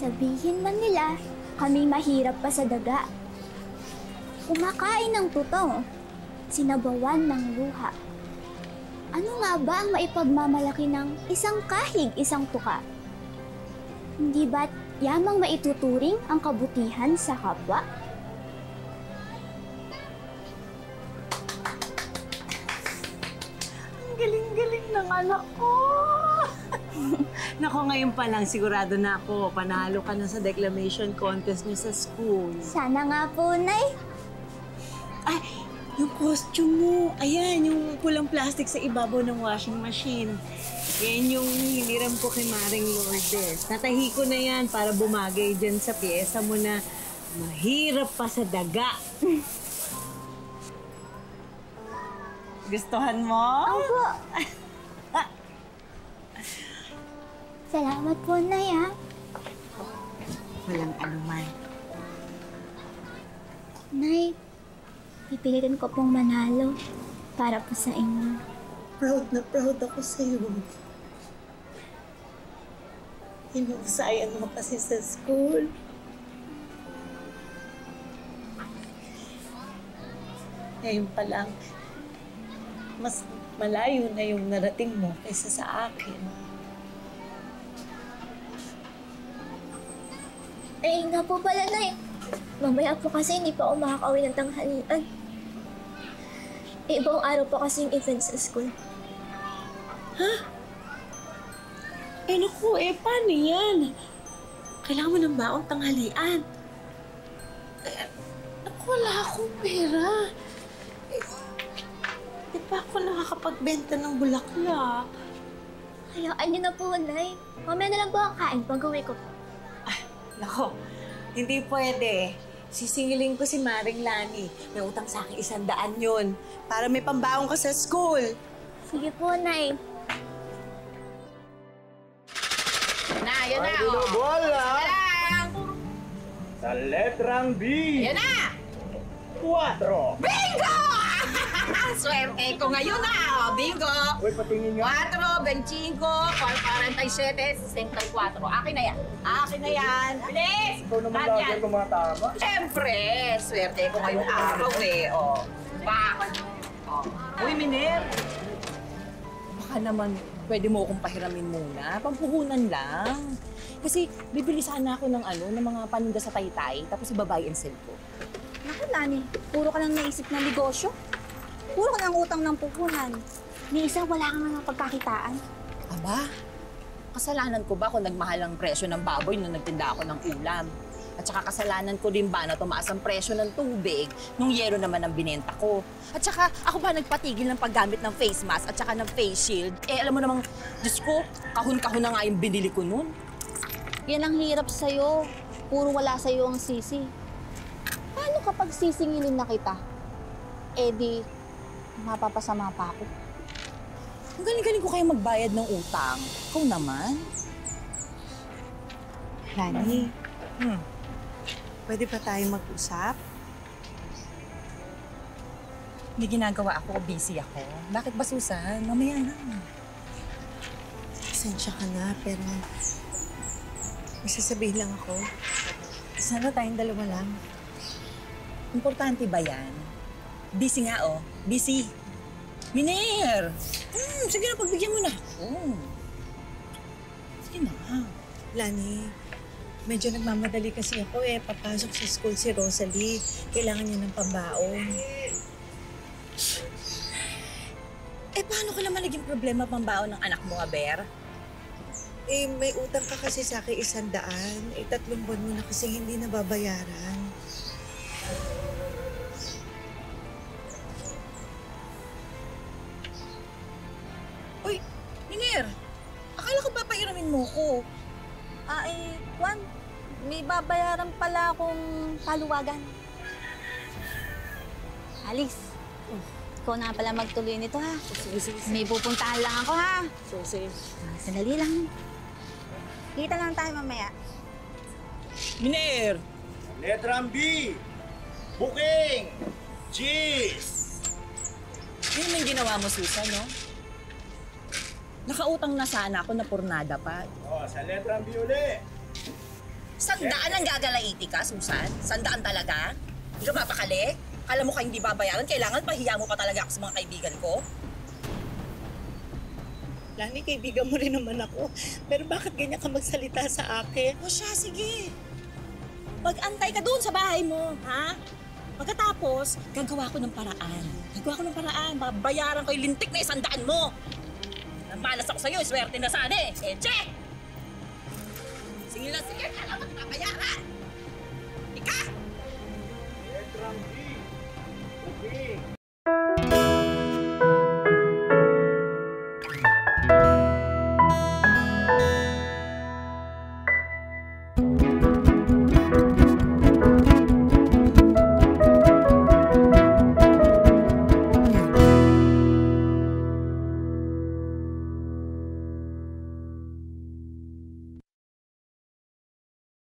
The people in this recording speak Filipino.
Sabihin man nila, kami mahirap pa sa daga. Kumakain ng tutong, sinabawan ng luha. Ano nga ba ang maipagmamalaki ng isang kahig, isang tuka? Hindi ba't yamang maituturing ang kabutihan sa kapwa? Ang galing-galing ng anak ko! Nako, ngayon pa lang sigurado na ako. Panalo ka na sa declamation contest niyo sa school. Sana nga po, Nay. Ay, yung costume mo. Ayan, yung pulang plastic sa ibabaw ng washing machine. Yan yung hiniram ko kay Maring Lourdes. Natahi ko na yan para bumagay dyan sa pyesa mo na mahirap pa sa daga. Gustuhan mo? Opo. Salamat po, Nay, ha? Walang anuman. Nay, pipilitin ko pong manalo para po sa inyo. Proud na proud ako sa'yo. Hinusayan mo kasi sa school. Ngayon pa lang, mas malayo na yung narating mo kaysa sa akin. Eh, nga po pala, Nay. Mamaya po kasi hindi pa ako makakauwi ng tanghalian. Eh, buong araw po kasi yung event sa school. Ha? Eh, naku, paano yan? Kailangan mo ng baong tanghalian. Naku, wala akong pera. Di pa ako nakakapagbenta ng bulaklak. Hayaan niyo na po, Nay. Mamaya na lang po ang kain pag-uwi ko po. Nako, hindi pwede. Sisingilin ko si Maring Lani. May utang sa akin 100 yun. Para may pambaong ka sa school. Sige po, Nay. Yan na, Ay, bola! lang! Sa letrang B! Yan na! 4! Bingo! Swerte ko ngayon na! Bingo! Uy, patingin nga. 4, 25, 47, 64. Akin na yan. Akin na yan. Bilis! Ikaw naman lagay ko mga tama. Siyempre! Swerte ko ngayong araw eh. O. Bak! O. Uy, Miner! Baka naman pwede mo akong pahiramin muna. Pampuhunan lang. Kasi bibili sana ako ng ng mga paninda sa Taytay, tapos ibabay and sell ko. Naku, Lani, puro ka lang naisip ng negosyo. Puro ka ng utang ng puhunan. Ni isa, wala kang mga pagkakitaan. Aba, kasalanan ko ba kung nagmahal ang presyo ng baboy nung nagtinda ako ng ulam? At saka kasalanan ko din ba na tumaas ang presyo ng tubig nung yero naman ang binenta ko? At saka ako ba nagpatigil ng paggamit ng face mask at saka ng face shield? Eh alam mo namang, Diyos ko, kahon-kahon na nga yung binili ko nun. Yan ang hirap sa'yo. Puro wala sa'yo ang sisi. Paano kapag sisingilin na kita? Eh di, mapapasama pa ako. Ang galing-galing ko kayo magbayad ng utang. Ikaw naman. Lani, pwede pa tayo mag-usap? May ginagawa ako, busy ako. Bakit ba, Susan? Mamaya na. Pasensya ka na, pero may sasabihin lang ako. Sana tayong dalawa lang. Importante ba yan? Busy nga, oh. Busy. Miner! Sige na, pagbigyan mo na. Sige na. Lani, medyo nagmamadali kasi ako eh. Papasok sa school si Rosalie. Kailangan niya ng pambaon. Eh, paano ka naman naging problema pambaon ng anak mo, Aber? Eh, may utang ka kasi sa akin 100. Eh, 3 buwan mo na kasi hindi nababayaran. Uy, Miner! Akala ko papairamin mo ko. Juan, may babayaran pala akong paluwagan. Alice, ikaw na pala magtuloy nito, ha? Sige. May pupuntahan lang ako, ha? Sige. Sandali lang. Kita lang tayo mamaya. Miner! Letrang B! Booking! Cheese! Yun yung ginawa mo, Susan, no? Nakautang na sana ako na pornada pa. Sa letrang B uli. Sandaan ang gagalaiti ka, Susan? Sandaan talaga? Hindi ka mapakali? Kala mo ka hindi babayaran, kailangan pahiya mo pa talaga ako sa mga kaibigan ko? Lani, kaibigan mo rin naman ako. Pero bakit ganyan ka magsalita sa akin? O siya, sige. Mag-antay ka doon sa bahay mo, ha? Pagkatapos, gagawa ko ng paraan. Babayaran ko yung lintik na 100 mo. Namalas ako sa'yo, swerte na sana eh. Che! Sige, alam mo, babayaran! Ika! Letrang B. Booking.